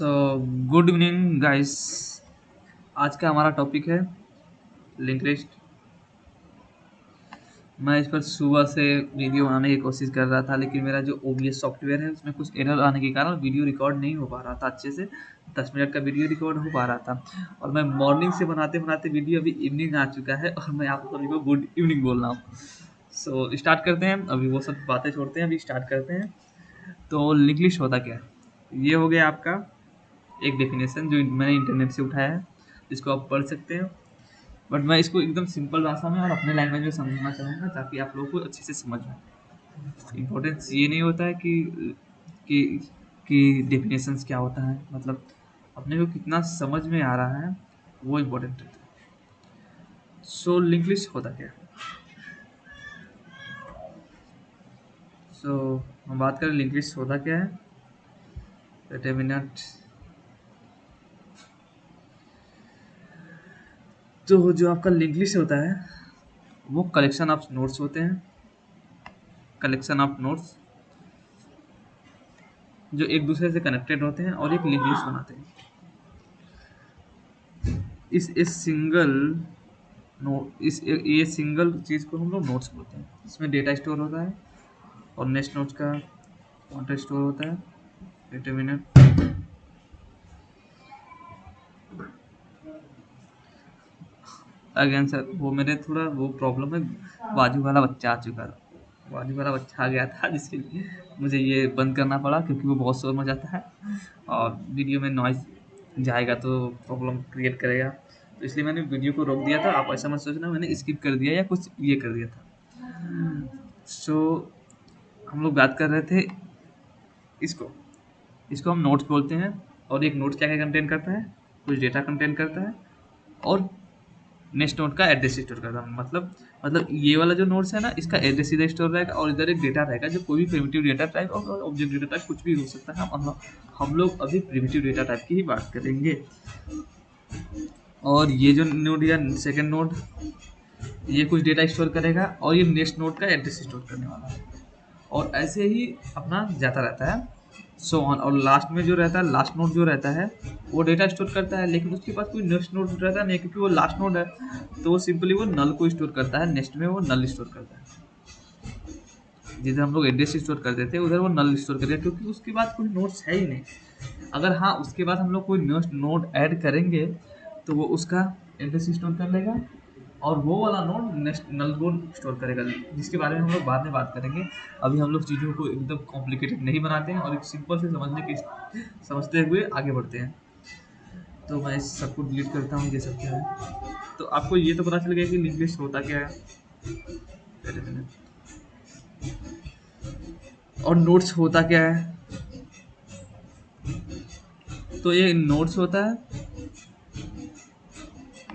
So good evening guys. आज का हमारा टॉपिक है लिंक लिस्ट। मैं इस पर सुबह से वीडियो बनाने की कोशिश कर रहा था, लेकिन मेरा जो OBS सॉफ्टवेयर है उसमें कुछ एरर आने के कारण वीडियो रिकॉर्ड नहीं हो पा रहा था अच्छे से। 10 मिनट का वीडियो रिकॉर्ड हो पा रहा था और मैं मॉर्निंग से बनाते बनाते वीडियो अभी इवनिंग आ चुका है और मैं आप सभी को गुड इवनिंग बोल रहा हूँ। सो स्टार्ट करते हैं, अभी वो सब बातें छोड़ते हैं, अभी स्टार्ट करते हैं। तो लिंक लिस्ट होता क्या है? ये हो गया आपका एक डेफिनेशन जो मैंने इंटरनेट से उठाया है, जिसको आप पढ़ सकते हैं। बट मैं इसको एकदम सिंपल भाषा में और अपने लैंग्वेज में समझना चाहूँगा ताकि आप लोगों को अच्छे से समझ में आए। इम्पोर्टेंस ये नहीं होता है कि कि डेफिनेशंस क्या होता है, मतलब अपने को कितना समझ में आ रहा है वो इम्पोर्टेंट होता है। सो लिंक लिस्ट होता क्या है? सो हम बात करें लिंक लिस्ट होता क्या है। Wait a minute. तो जो आपका लिंक लिस्ट होता है वो कलेक्शन ऑफ नोट्स होते हैं, कलेक्शन ऑफ नोट्स जो एक दूसरे से कनेक्टेड होते हैं और एक लिंक लिस्ट बनाते हैं। इस सिंगल ये सिंगल चीज़ को हम लोग नोट्स बोलते हैं। इसमें डेटा स्टोर होता है और नेक्स्ट नोट्स का पॉइंटर स्टोर होता है। Wait a minute. Again sir, वो मेरे थोड़ा वो प्रॉब्लम है, बाजू वाला बच्चा आ चुका था, बाजू वाला बच्चा आ गया था जिसके लिए मुझे ये बंद करना पड़ा क्योंकि वो बहुत शोर मचाता है और वीडियो में नॉइज जाएगा तो प्रॉब्लम क्रिएट करेगा। तो इसलिए मैंने वीडियो को रोक दिया था। आप ऐसा मत सोचना मैंने स्किप कर दिया या कुछ ये कर दिया था। सो हम लोग बात कर रहे थे इसको इसको हम नोट्स बोलते हैं। और एक नोट क्या क्या कंटेन करता है? कुछ डेटा कंटेन करता है और नेक्स्ट नोड का एड्रेस स्टोर करता है। मतलब ये वाला जो नोड्स है ना, इसका एड्रेस इधर स्टोर रहेगा और इधर एक डेटा रहेगा जो कोई भी प्रिमिटिव डेटा टाइप और ऑब्जेक्ट डेटा टाइप कुछ भी हो सकता है। हम लोग अभी प्रिमिटिव डेटा टाइप की ही बात करेंगे। और ये जो नोड या सेकंड नोड ये कुछ डेटा स्टोर करेगा और ये नेक्स्ट नोड का एड्रेस स्टोर करने वाला है और ऐसे ही अपना जाता रहता है सो ऑन। और लास्ट में जो रहता है, लास्ट नोड जो रहता है वो डेटा स्टोर करता है, लेकिन उसके पास कोई नेक्स्ट नोड रहता नहीं क्योंकि वो लास्ट नोड है। तो वो सिंपली वो नल को स्टोर करता है, नेक्स्ट में वो नल स्टोर करता है। जिधर हम लोग एड्रेस स्टोर करते थे उधर वो नल स्टोर करेगा क्योंकि उसके बाद कोई नोड्स है ही नहीं। अगर हाँ उसके बाद हम लोग कोई नेक्स्ट नोड ऐड करेंगे तो वो उसका एड्रेस स्टोर कर लेगा और वो वाला नोड नेक्स्ट नल को स्टोर करेगा, जिसके बारे में हम लोग बाद में बात करेंगे। अभी हम लोग चीज़ों को एकदम कॉम्प्लिकेटेड नहीं बनाते हैं और एक सिंपल से समझते हुए आगे बढ़ते हैं। तो मैं इस सबको डिलीट करता हूँ, ये सब क्या है। तो आपको ये तो पता चल गया कि लिंक लिस्ट होता क्या है और नोट्स होता क्या है। तो ये नोट्स होता है,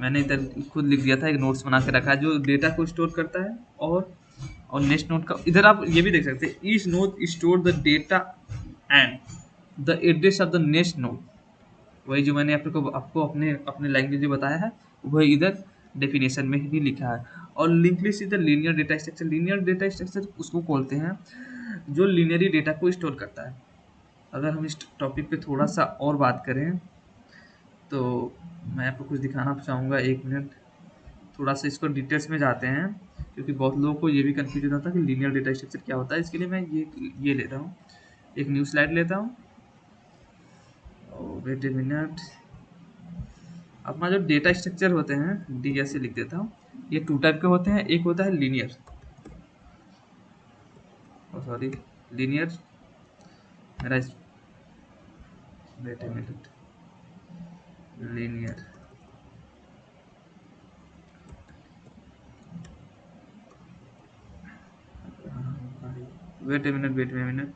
मैंने इधर खुद लिख दिया था, एक नोट्स बना के रखा है जो डेटा को स्टोर करता है। और नेक्स्ट नोड का इधर आप ये भी देख सकते हैं, each node store the data and the address of the next node. वही जो मैंने आपको अपने अपने लैंग्वेज में बताया है वही इधर डेफिनेशन में ही लिखा है। और link list is the linear data structure. Linear data structure उसको बोलते हैं जो लीनियरी डेटा को स्टोर करता है। अगर हम इस टॉपिक पे थोड़ा सा और बात करें तो मैं आपको कुछ दिखाना चाहूँगा। एक मिनट, थोड़ा सा इसको डिटेल्स में जाते हैं क्योंकि बहुत लोगों को ये भी कन्फ्यूजन होता है कि लीनियर डेटा स्ट्रक्चर क्या होता है। इसके लिए मैं ये लेता हूँ, एक न्यू स्लाइड लेता हूँ। Wait a minute. अपना जो डेटा स्ट्रक्चर होते हैं डी ऐसे लिख देता हूँ। ये 2 टाइप के होते हैं। एक होता है लीनियर, सॉरी लीनियर, मेरा wait a minute, linear wait a minute,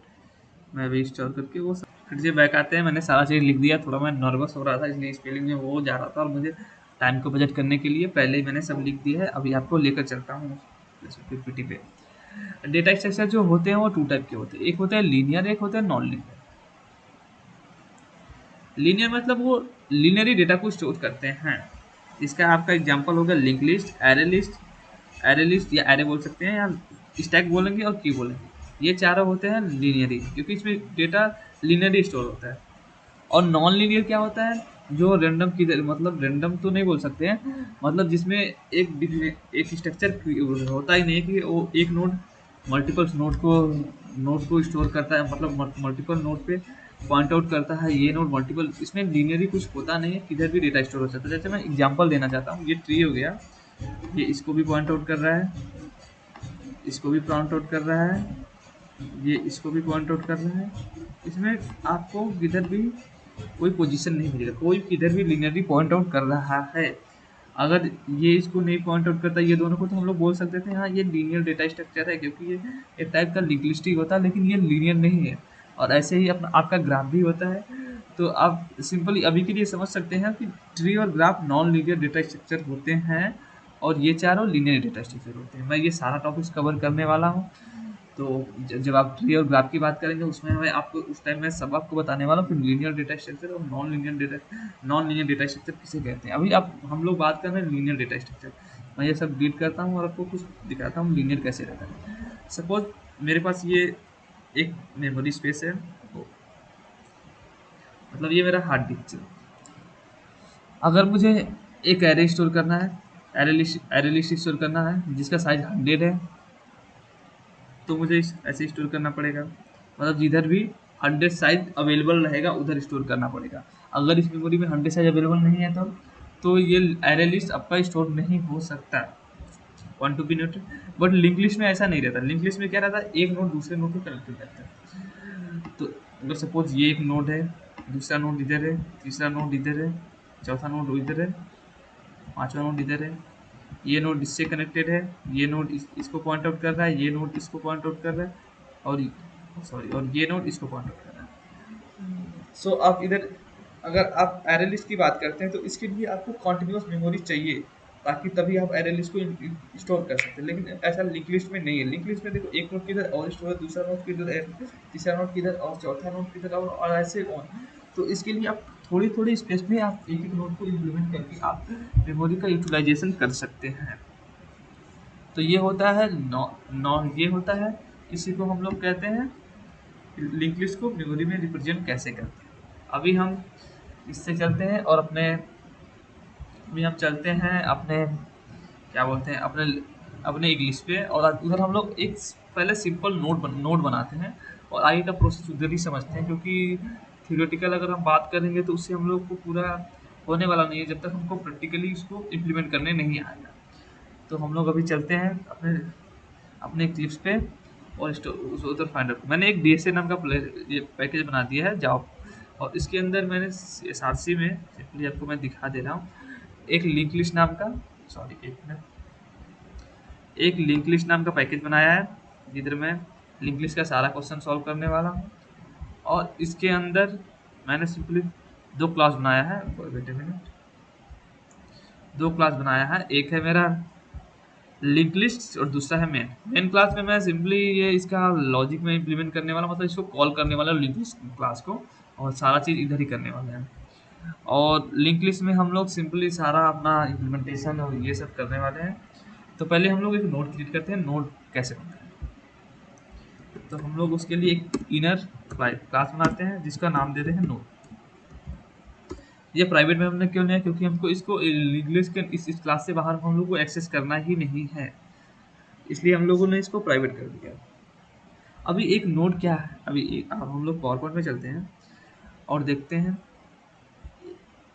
मैं अभी इंस्टॉल करके वो फिर से बैक आते हैं। मैंने सारा चीज़ लिख दिया, थोड़ा मैं नर्वस हो रहा था इसलिए स्पेलिंग में वो जा रहा था और मुझे टाइम को बजट करने के लिए पहले ही मैंने सब लिख दिया है। अभी आपको लेकर चलता हूँ पीपीटी पे। डेटा स्ट्रक्चर जो होते हैं वो 2 टाइप के होते हैं, एक होता है लीनियर, एक होता है नॉन लीनियर। लीनियर मतलब वो लीनियरी डेटा को स्टोर करते हैं। इसका आपका एग्जांपल होगा लिंक लिस्ट, एरे लिस्ट या एरे बोल सकते हैं या स्टैक बोलेंगे और की बोलेंगे। ये चारों होते हैं लीनियरी क्योंकि इसमें डेटा लीनियरी स्टोर होता है। और नॉन लीनियर क्या होता है, जो रैंडम की मतलब रैंडम तो नहीं बोल सकते हैं, मतलब जिसमें एक स्ट्रक्चर होता ही नहीं है कि वो एक नोड मल्टीपल नोड को स्टोर करता है, मतलब मल्टीपल नोड पे पॉइंट आउट करता है, ये नोड मल्टीपल, इसमें लीनियरली कुछ होता नहीं है, किधर भी डेटा स्टोर हो सकता है। जैसे मैं एग्जांपल देना चाहता हूँ, ये ट्री हो गया, ये इसको भी पॉइंट आउट कर रहा है, इसको भी पॉइंट आउट कर रहा है, ये इसको भी पॉइंट आउट कर रहा है। इसमें आपको किधर भी कोई पोजीशन नहीं मिलेगा, कोई किधर भी लीनियरली पॉइंट आउट कर रहा है। अगर ये इसको नहीं पॉइंट आउट करता ये दोनों को, तो हम लोग बोल सकते थे हाँ ये लीनियर डेटा स्ट्रक्चर है, क्योंकि ये एक टाइप का लिंक लिस्ट ही होता है, लेकिन ये लीनियर नहीं है। और ऐसे ही अपना आपका ग्राफ भी होता है। तो आप सिंपली अभी के लिए समझ सकते हैं कि ट्री और graph non linear data structure होते हैं, और ये चारों लीनियर डेटा स्ट्रक्चर होते हैं। मैं ये सारा टॉपिक्स कवर करने वाला हूँ। तो जब आप ट्री और ग्राफ की बात करेंगे, उसमें मैं आपको उस टाइम में सब आपको बताने वाला हूँ कि लीनियर डेटा स्ट्रक्चर और नॉन लीनियर डेटा स्ट्रक्चर किसे कहते हैं। अभी आप हम लोग बात कर रहे हैं लीनियर डेटा स्ट्रक्चर। मैं ये सब डील करता हूँ और आपको कुछ दिखाता हूँ लीनियर कैसे रहता है। सपोज मेरे पास ये एक मेमोरी स्पेस है, तो मतलब ये मेरा हार्ड डिस्क है। अगर मुझे एक एरे स्टोर करना है, एरे लिस्ट स्टोर करना है जिसका साइज 100 है, तो मुझे ऐसे स्टोर करना पड़ेगा, मतलब जिधर भी 100 साइज अवेलेबल रहेगा उधर स्टोर करना पड़ेगा। अगर इस मेमोरी में 100 साइज अवेलेबल नहीं है तो ये एरे लिस्ट आपका स्टोर नहीं हो सकता। 1 to be note. But link list में ऐसा नहीं रहता। लिंक लिस्ट में क्या रहता है, एक नोड दूसरे नोड को कनेक्ट करता है। तो अगर सपोज ये एक नोड है, दूसरा नोड इधर है, तीसरा नोड इधर है, चौथा नोड इधर है, पांचवा नोड इधर है, ये नोड इससे कनेक्टेड है, ये नोड इसको पॉइंट आउट कर रहा है, ये नोड इसको पॉइंट आउट कर रहा है, और और ये नोड इसको पॉइंट आउट कर रहा है। सो आप इधर अगर आप एरे लिस्ट की बात करते हैं तो इसके लिए आपको कॉन्टिन्यूस मेमोरी चाहिए, ताकि तभी आप एरे लिस्ट को स्टोर कर सकते हैं। लेकिन ऐसा लिंक लिस्ट में नहीं है। लिंक लिस्ट में देखो एक नोड किधर और स्टोर है, दूसरा नोड किधर, तीसरा नोड किधर और चौथा नोड किधर, और ऐसे ऑन। तो इसके लिए आप थोड़ी थोड़ी स्पेस में आप एक एक नोड को इम्प्लीमेंट करके आप मेमोरी का यूटिलाइजेशन कर सकते हैं। तो ये होता है ये होता है, इसी को हम लोग कहते हैं लिंक लिस्ट को मेमोरी में रिप्रेजेंट कैसे करते हैं। अभी हम इससे चलते हैं और अभी हम चलते हैं अपने क्या बोलते हैं अपने एक लिस्ट पे, और उधर हम लोग एक पहले सिंपल नोड बनाते हैं और आगे का प्रोसेस उधर ही समझते हैं, क्योंकि थियोरेटिकल अगर हम बात करेंगे तो उससे हम लोग को पूरा होने वाला नहीं है जब तक हमको प्रैक्टिकली इसको इम्प्लीमेंट करने नहीं आएगा। तो हम लोग अभी चलते हैं अपने अपने क्लिप्स पे और उधर फाइंड आउट। मैंने एक DSA नाम का ये पैकेज बना दिया है जॉब, और इसके अंदर मैंने SRC में सिंपली आपको मैं दिखा दे रहा हूँ एक लिंक लिस्ट नाम का, सॉरी एक मिनट, एक लिंक लिस्ट नाम का पैकेज बनाया है जिधर मैं लिंक लिस्ट का सारा क्वेश्चन सॉल्व करने वाला हूँ। और इसके अंदर मैंने सिंपली दो क्लास बनाया है, वेट अ मिनट, दो क्लास बनाया है, एक है मेरा लिंक लिस्ट और दूसरा है मेन क्लास में मैं सिंपली ये इसका लॉजिक में इम्प्लीमेंट करने वाला, मतलब इसको कॉल करने वाला लिंक लिस्ट क्लास को, और सारा चीज़ इधर ही करने वाला है। और लिंक लिस्ट में हम लोग सिंपली सारा अपना इम्प्लीमेंटेशन और ये सब करने वाले हैं। तो पहले हम लोग एक नोड क्रिएट करते हैं। नोड कैसे बनता है, तो हम लोग उसके लिए एक इनर क्लास बनाते हैं जिसका नाम देते हैं नोड। ये प्राइवेट में हमने क्यों लिया, क्योंकि हमको इसको इंग्लिश के इस क्लास से बाहर हम लोग को एक्सेस करना ही नहीं है, इसलिए हम लोगों ने इसको प्राइवेट कर दिया। अभी एक नोड क्या है, अब हम लोग पावर पॉइंट में चलते हैं और देखते हैं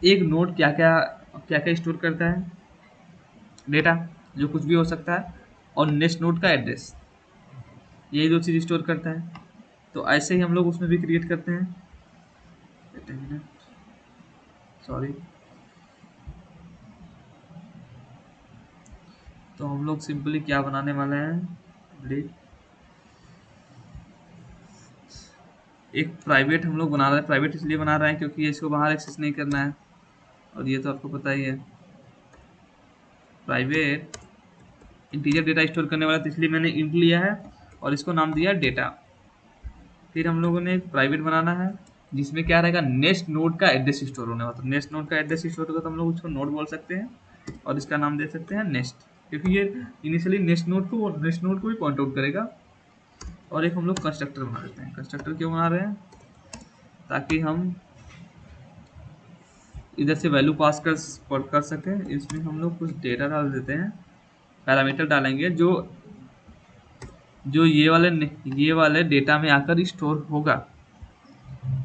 एक नोड क्या क्या स्टोर करता है। डेटा जो कुछ भी हो सकता है, और नेक्स्ट नोड का एड्रेस, यही दो चीज़ स्टोर करता है। तो ऐसे ही हम लोग उसमें भी क्रिएट करते हैं, सॉरी। तो हम लोग सिंपली क्या बनाने वाले हैं, एक प्राइवेट हम लोग बना रहे हैं। प्राइवेट इसलिए बना रहे हैं क्योंकि इसको बाहर एक्सेस नहीं करना है, और ये तो आपको पता ही है प्राइवेट इंटीजर डेटा स्टोर करने वाला, तो इसलिए मैंने इंट लिया है और इसको नाम दिया डेटा। फिर हम लोगों ने एक प्राइवेट बनाना है जिसमें क्या रहेगा, नेक्स्ट नोड का एड्रेस स्टोर होने वाला। तो नेक्स्ट नोड का एड्रेस स्टोर होगा तो हम लोग उसको नोड बोल सकते हैं और इसका नाम दे सकते हैं नेक्स्ट, क्योंकि ये इनिशियली नेक्स्ट नोड को भी पॉइंट आउट करेगा। और एक हम लोग कंस्ट्रक्टर बना देते हैं। कंस्ट्रक्टर क्यों बना रहे हैं, ताकि हम इधर से वैल्यू पास कर सकें, इसमें हम लोग कुछ डेटा डाल देते हैं, पैरामीटर डालेंगे जो जो ये वाले डेटा में आकर स्टोर होगा।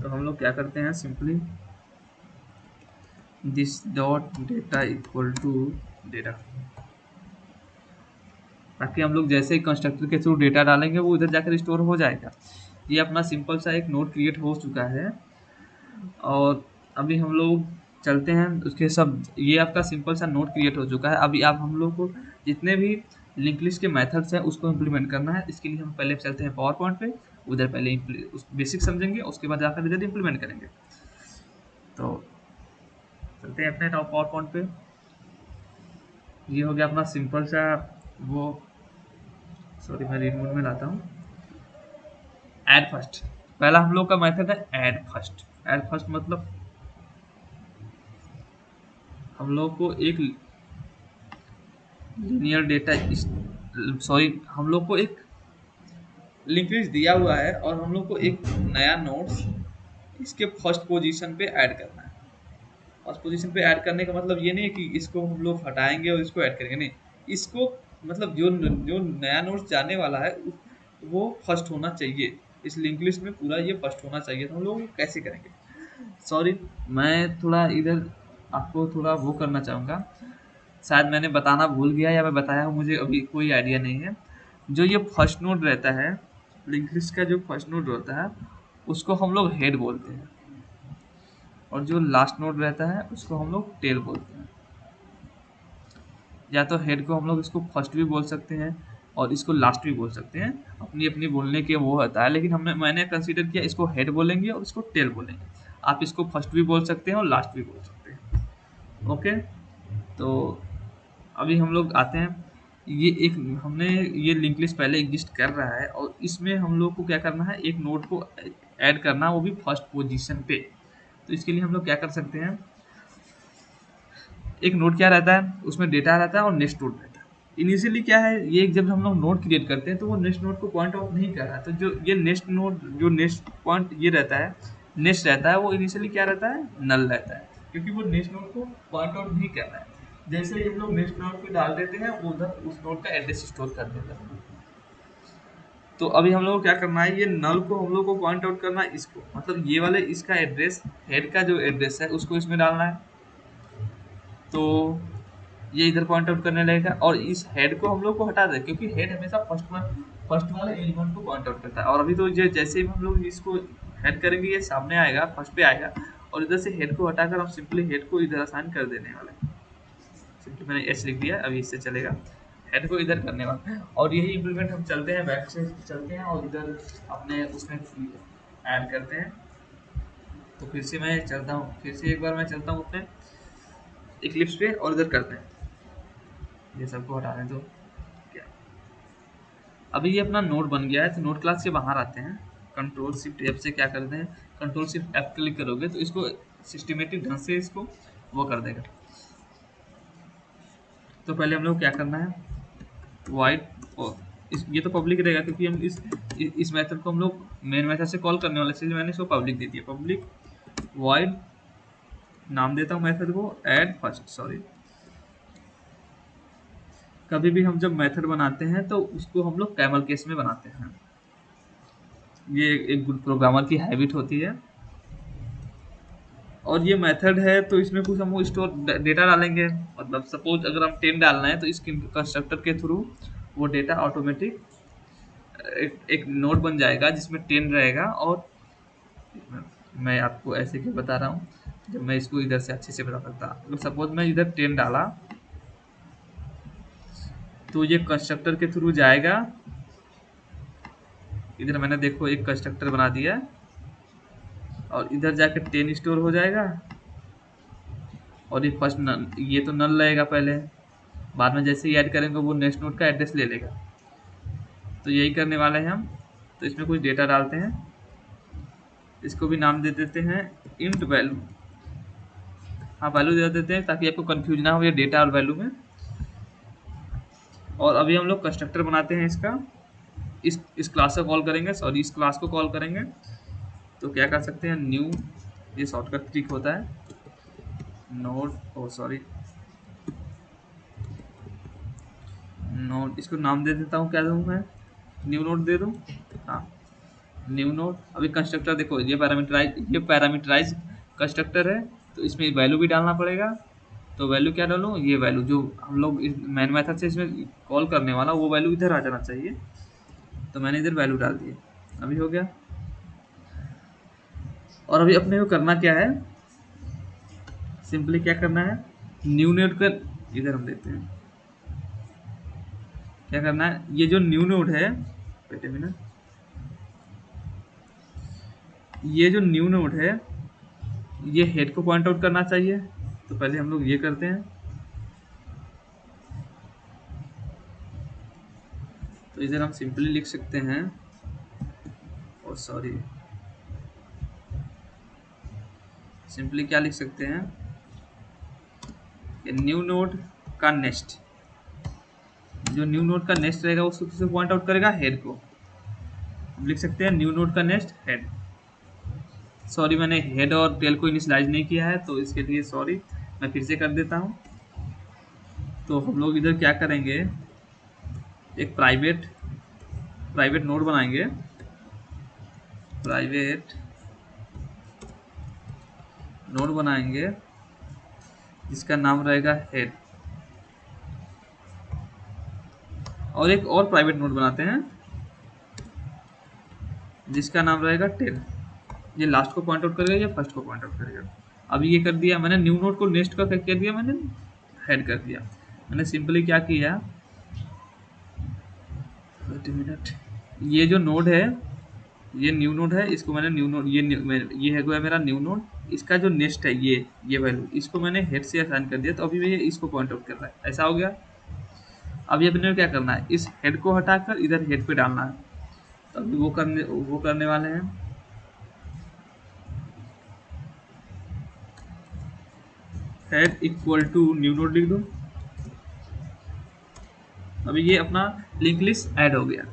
तो हम लोग क्या करते हैं, simply this dot data equal to data, ताकि हम लोग जैसे ही कंस्ट्रक्टर के थ्रू डेटा डालेंगे वो इधर जाकर स्टोर हो जाएगा। ये अपना सिंपल सा एक नोड क्रिएट हो चुका है। और अभी हम लोग चलते हैं उसके सब, ये आपका सिंपल सा नोड क्रिएट हो चुका है। अभी आप हम लोग को जितने भी लिंक लिस्ट के मेथड्स हैं उसको इम्प्लीमेंट करना है। इसके लिए हम पहले चलते हैं पावर पॉइंट पे, उधर पहले बेसिक समझेंगे, उसके बाद जाकर इधर इम्प्लीमेंट करेंगे। तो चलते हैं अपने पावर पॉइंट पे। ये हो गया अपना सिंपल सा वो, सॉरी मैं रीड मोड में लाता हूँ। ऐड फर्स्ट, पहला हम लोग का मेथड है ऐड फर्स्ट। ऐड फर्स्ट मतलब हम लोग को एक लीनियर डेटा, सॉरी हम लोग को एक लिंक लिस्ट दिया हुआ है और हम लोग को एक नया नोड्स इसके फर्स्ट पोजीशन पे ऐड करना है। फर्स्ट पोजीशन पे ऐड करने का मतलब ये नहीं है कि इसको हम लोग हटाएंगे और इसको ऐड करेंगे, नहीं, इसको मतलब जो जो नया नोड्स जाने वाला है वो फर्स्ट होना चाहिए। इस लिंक लिस्ट में पूरा ये फर्स्ट होना चाहिए। तो हम लोग कैसे करेंगे, सॉरी मैं थोड़ा इधर आपको थोड़ा वो करना चाहूँगा, शायद मैंने बताना भूल गया या मैं बताया हूँ, मुझे अभी कोई आइडिया नहीं है। जो ये फर्स्ट नोड रहता है, लिंक लिस्ट का जो फर्स्ट नोड रहता है उसको हम लोग हेड बोलते हैं, और जो लास्ट नोड रहता है उसको हम लोग टेल बोलते हैं। या तो हेड को हम लोग इसको फर्स्ट भी बोल सकते हैं और इसको लास्ट भी बोल सकते हैं, अपनी अपनी बोलने के वो होता है, लेकिन मैंने कंसीडर किया इसको हेड बोलेंगे और इसको टेल बोलेंगे। आप इसको फर्स्ट भी बोल सकते हैं और लास्ट भी बोल सकते हैं। ओके, तो अभी हम लोग आते हैं, ये एक हमने ये लिंक लिस्ट पहले एग्जिस्ट कर रहा है और इसमें हम लोग को क्या करना है, एक नोड को ऐड करना, वो भी फर्स्ट पोजीशन पे। तो इसके लिए हम लोग क्या कर सकते हैं, एक नोड क्या रहता है, उसमें डेटा रहता है और नेक्स्ट नोड रहता है। इनिशियली क्या है, ये जब हम लोग नोड क्रिएट करते हैं तो वो नेक्स्ट नोड को पॉइंट आउट नहीं कर रहा है। तो जो ये नेक्स्ट नोड, जो नेक्स्ट पॉइंट ये रहता है, नेक्स्ट रहता है, वो इनिशियली क्या रहता है, नल रहता है, क्योंकि वो नेक्स्ट नोड को पॉइंट आउट नहीं कर रहा है। जैसे ही हम लोग नेक्स्ट नोड पे डाल देते हैं वो उधर उस नोड का एड्रेस स्टोर कर देता है। तो अभी हम लोग को क्या करना है, ये नल को हम लोग को पॉइंट आउट करना है, इसको मतलब ये वाले इसका एड्रेस, हेड का जो एड्रेस है उसको इसमें डालना है। तो ये इधर पॉइंट आउट करने लगेगा और इस हेड को हम लोग को हटा दें, क्योंकि हेड हमेशा फर्स्ट वाले एलिमेंट को पॉइंट आउट करता है। और अभी तो जैसे ही हम लोग इसको हेड करेंगे ये सामने आएगा, फर्स्ट पे आएगा, और इधर से हेड को हटाकर हम सिंपली हेड को इधर असाइन कर देने वाले हैं। सिंपली मैंने एच लिख दिया, अभी इससे चलेगा, हेड को इधर करने वाले हैं। और यही इम्प्लीमेंट हम चलते हैं, बैक से चलते हैं और इधर अपने उसमें ऐड करते हैं। तो फिर से मैं चलता हूँ, फिर से एक बार मैं चलता हूँ अपने इक्लिप्स पे और इधर करते हैं, ये सबको हटा दें। तो क्या, अभी ये अपना नोड बन गया है। तो नोड क्लास के बाहर आते हैं, कंट्रोल शिफ्ट एफ से क्या करते हैं, कंट्रोल शिफ्ट एफ क्लिक करोगे तो इसको सिस्टमेटिक ढंग से इसको वो कर देगा। तो पहले हम लोग क्या करना है, वाइड, ये तो पब्लिक रहेगा क्योंकि हम इस मेथड को हम लोग मेन मेथड से कॉल करने वाले, इसलिए मैंने इसको पब्लिक दे दिया। पब्लिक वाइड नाम देता हूँ मेथड को ऐड फर्स्ट। सॉरी, कभी भी हम जब मेथड बनाते हैं तो उसको हम लोग कैमल केस में बनाते हैं, ये एक गुड प्रोग्रामर की हैबिट होती है। और ये मेथड है तो इसमें कुछ हम स्टोर डेटा डालेंगे, मतलब सपोज अगर हम 10 डालना है तो इस कंस्ट्रक्टर के थ्रू वो डेटा ऑटोमेटिक एक नोड बन जाएगा जिसमें 10 रहेगा। और मैं आपको ऐसे क्यों बता रहा हूँ, जब मैं इसको इधर से अच्छे से बता सकता। अगर सपोज मैं इधर 10 डाला तो ये कंस्ट्रक्टर के थ्रू जाएगा, इधर मैंने देखो एक कंस्ट्रक्टर बना दिया और इधर जाकर 10 स्टोर हो जाएगा। और ये फर्स्ट ये तो नल रहेगा पहले, बाद में जैसे ही ऐड करेंगे वो नेक्स्ट नोड का एड्रेस ले लेगा। तो यही करने वाले हैं हम। तो इसमें कुछ डेटा डालते हैं, इसको भी नाम दे देते हैं इंट वैल्यू। हाँ, वैल्यू दे देते हैं ताकि आपको कंफ्यूज ना हो ये डेटा और वैल्यू में। और अभी हम लोग कंस्ट्रक्टर बनाते हैं इसका, इस क्लास को कॉल करेंगे, सॉरी इस क्लास को कॉल करेंगे। तो क्या कर सकते हैं, न्यू, ये शॉर्टकट ट्रिक होता है, नोड, ओ सॉरी, नोड, इसको नाम दे देता हूँ, क्या दूँ मैं, न्यू नोड दे दूँ, हाँ न्यू नोड। अभी कंस्ट्रक्टर देखो, ये पैरामीटराइज कंस्ट्रक्टर है, तो इसमें वैल्यू भी डालना पड़ेगा। तो वैल्यू क्या डालूँ, ये वैल्यू जो हम लोग इस मैन मेथड से इसमें कॉल करने वाला, वो वैल्यू इधर आ जाना चाहिए। तो मैंने इधर वैल्यू डाल दी, अभी हो गया। और अभी अपने को करना क्या है, सिंपली क्या करना है, न्यू नोड का, इधर हम देखते हैं क्या करना है। ये जो न्यू नोड है, वेट अ मिनट, ये जो न्यू नोड है, ये हेड को पॉइंट आउट करना चाहिए। तो पहले हम लोग ये करते हैं, तो इधर हम सिंपली लिख सकते हैं, और सॉरी, सिंपली क्या लिख सकते हैं, कि न्यू नोड का नेक्स्ट, जो न्यू नोड का नेक्स्ट रहेगा उसको किससे पॉइंट आउट करेगा, हेड को। हम लिख सकते हैं न्यू नोड का नेक्स्ट हेड। सॉरी, मैंने हेड और टेल को इनिशियलाइज नहीं किया है, तो इसके लिए सॉरी, मैं फिर से कर देता हूँ। तो हम लोग इधर क्या करेंगे, एक प्राइवेट नोड बनाएंगे, प्राइवेट नोड बनाएंगे जिसका नाम रहेगा हेड, और एक और प्राइवेट नोड बनाते हैं जिसका नाम रहेगा टेल। ये लास्ट को पॉइंट आउट करेगा या फर्स्ट को पॉइंट आउट करेगा। अभी ये कर दिया मैंने, न्यू नोड को नेक्स्ट का क्या दिया मैंने, हेड कर दिया। मैंने सिंपली क्या किया, मिनट, ये जो नोड है, ये न्यू नोड है, इसको मैंने न्यू नोड, ये है गया मेरा न्यू नोड, इसका जो नेक्स्ट है ये वैल्यू, इसको मैंने हेड से असाइन कर दिया, तो अभी ये इसको पॉइंट आउट कर रहा है, ऐसा हो गया। अभी अपने को क्या करना है, इस हेड को हटाकर इधर हेड पे डालना है। तो अभी वो करने वाले हैं। Head equal to new node लिख दो। अभी ये अपना लिंक लिस्ट ऐड हो गया,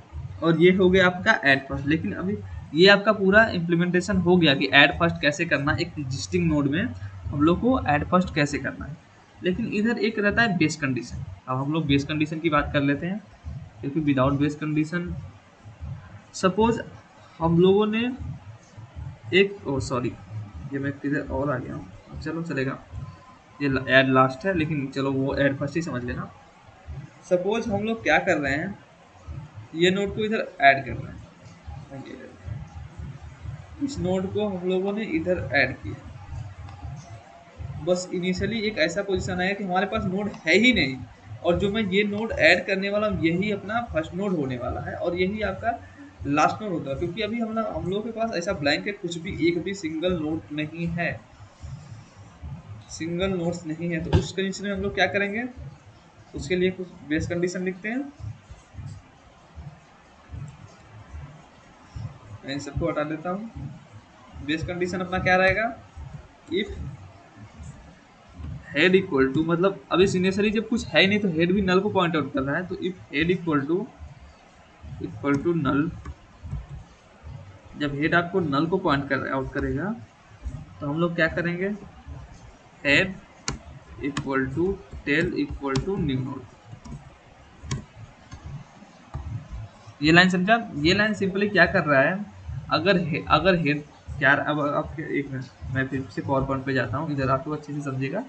और ये हो गया आपका ऐड फर्स्ट। लेकिन अभी ये आपका पूरा इम्प्लीमेंटेशन हो गया कि ऐड फर्स्ट कैसे करना है, एक एग्जिस्टिंग नोड में हम लोग को ऐड फर्स्ट कैसे करना है। लेकिन इधर एक रहता है बेस कंडीशन। अब हम लोग बेस कंडीशन की बात कर लेते हैं, क्योंकि विदाउट बेस कंडीशन, सपोज हम लोगों ने एक, ओ सॉरी, ये मैं किधर और आ गया हूँ, चलो चलेगा, ये ऐड लास्ट है, लेकिन चलो वो ऐड फर्स्ट ही समझ लेना। सपोज हम लोग क्या कर रहे हैं, ये नोड को इधर ऐड कर रहे हैं, इस नोड को हम लोगों ने इधर ऐड किया। बस इनिशियली एक ऐसा पोजीशन आया कि हमारे पास नोड है ही नहीं, और जो मैं ये नोड ऐड करने वाला हूँ यही अपना फर्स्ट नोड होने वाला है, और यही आपका लास्ट नोड होगा, क्योंकि अभी हम लोग के पास ऐसा ब्लैंक है, कुछ भी एक भी सिंगल नोड नहीं है, सिंगल नोड्स नहीं है। तो उस कंडीशन में हम लोग क्या करेंगे, उसके लिए कुछ बेस कंडीशन लिखते हैं। मैं इन सबको हटा देता हूँ। बेस कंडीशन अपना क्या रहेगा, इफ हेड इक्वल टू, मतलब अभी सीनियसली जब कुछ है ही नहीं तो हेड भी नल को पॉइंट आउट कर रहा है, तो if head equal to null, जब हेड आपको नल को पॉइंट कर आउट करेगा तो हम लोग क्या करेंगे, head equal to tail equal to new node. ये लाइन समझा, ये लाइन सिंपली क्या कर रहा है, अगर हेड क्या, अब आप एक मिनट, मैं फिर से पावर पॉइंट पे जाता हूँ, इधर आपको अच्छे से समझिएगा।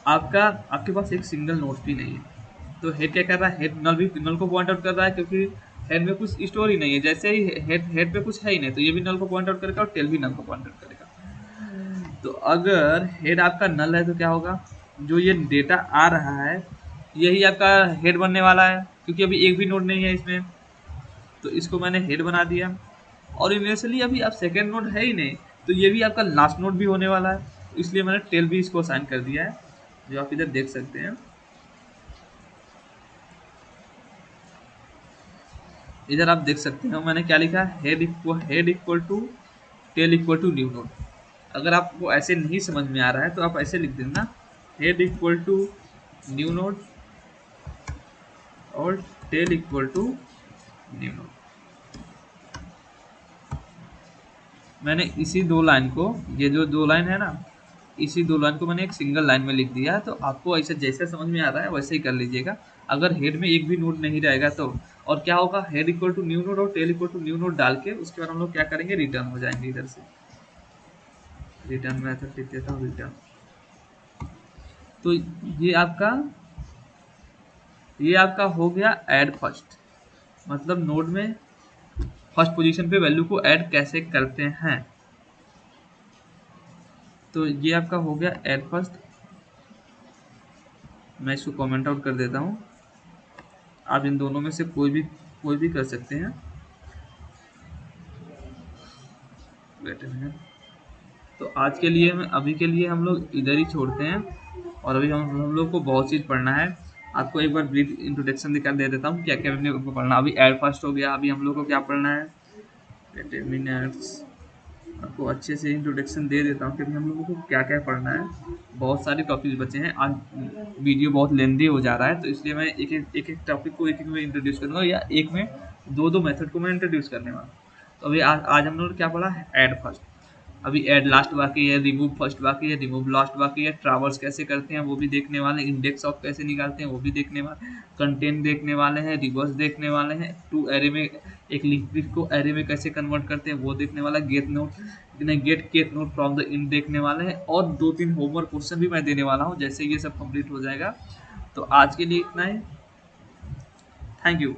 आपके पास एक सिंगल नोड भी नहीं है, तो हेड क्या कर रहा है, हेड नल को पॉइंट आउट कर रहा है, क्योंकि हेड में कुछ स्टोर ही नहीं है। जैसे ही हेड पे कुछ है ही नहीं, तो ये भी नल को पॉइंट आउट करेगा और टेल भी नल को पॉइंट आउट करेगा। तो अगर हेड आपका नल है तो क्या होगा, जो ये डेटा आ रहा है यही आपका हेड बनने वाला है, क्योंकि अभी एक भी नोड नहीं है इसमें, तो इसको मैंने हेड बना दिया। और इनिशियली अभी आप सेकेंड नोड है ही नहीं, तो ये भी आपका लास्ट नोड भी होने वाला है, इसलिए मैंने टेल भी इसको असाइन कर दिया है, जो आप इधर देख सकते हैं। इधर आप देख सकते हैं मैंने क्या लिखा है, head equal to tail equal to new node. अगर आपको ऐसे नहीं समझ में आ रहा है तो आप ऐसे लिख देना, head equal to new node और tail equal to new node. मैंने इसी 2 लाइन को, ये जो 2 लाइन है ना, इसी 2 लाइन को मैंने एक सिंगल लाइन में लिख दिया है। तो आपको ऐसे जैसे समझ में आ रहा है वैसे ही कर लीजिएगा। अगर हेड में एक भी नोड नहीं रहेगा तो, और क्या होगा, head equal to new node और tail equal to new node डाल के उसके बाद हम लोग क्या करेंगे, रिटर्न हो जाएंगे इधर से। रिटर्न मेथड लिख देता हूँ, रिटर्न। तो ये आपका हो गया ऐड फर्स्ट, मतलब नोड में फर्स्ट पोजीशन पे वैल्यू को ऐड कैसे करते हैं। तो ये आपका हो गया ऐड फर्स्ट। मैं इसको कमेंट आउट कर देता हूँ। आप इन दोनों में से कोई भी कर सकते हैं। Wait a minute. तो आज के लिए अभी के लिए हम लोग इधर ही छोड़ते हैं, और अभी हम लोग को बहुत चीज़ पढ़ना है। आपको एक बार ब्रीफ इंट्रोडक्शन दिखा दे देता हूँ क्या क्या हमने को पढ़ना। अभी ऐड फर्स्ट हो गया, अभी हम लोग को क्या पढ़ना है, डिटरमिनेंट्स। आपको अच्छे से इंट्रोडक्शन दे देता हूँ कि हम लोगों को क्या क्या पढ़ना है। बहुत सारे टॉपिक बचे हैं, आज वीडियो बहुत लेंदी हो जा रहा है, तो इसलिए मैं एक एक टॉपिक को एक में इंट्रोड्यूस करूँगा, या एक में दो मेथड को मैं इंट्रोड्यूस करने वाला हूँ। तो अभी आज हम लोगों ने क्या पढ़ा है, ऐड फर्स्ट। अभी ऐड लास्ट बाकी है, रिमूव फर्स्ट बाकी है, रिमूव लास्ट बाकी है, ट्रावर्स कैसे करते हैं वो भी देखने वाले, इंडेक्स ऑफ कैसे निकालते हैं वो भी देखने वाले, कंटेंट देखने वाले हैं, रिवर्स देखने वाले हैं, टू एरे में एक लिंक लिस्ट को एरे में कैसे कन्वर्ट करते हैं वो देखने वाला, get kth node from the end देखने वाले हैं, और 2-3 होमवर्क क्वेश्चन भी मैं देने वाला हूँ जैसे ये सब कंप्लीट हो जाएगा। तो आज के लिए इतना ही। Thank you.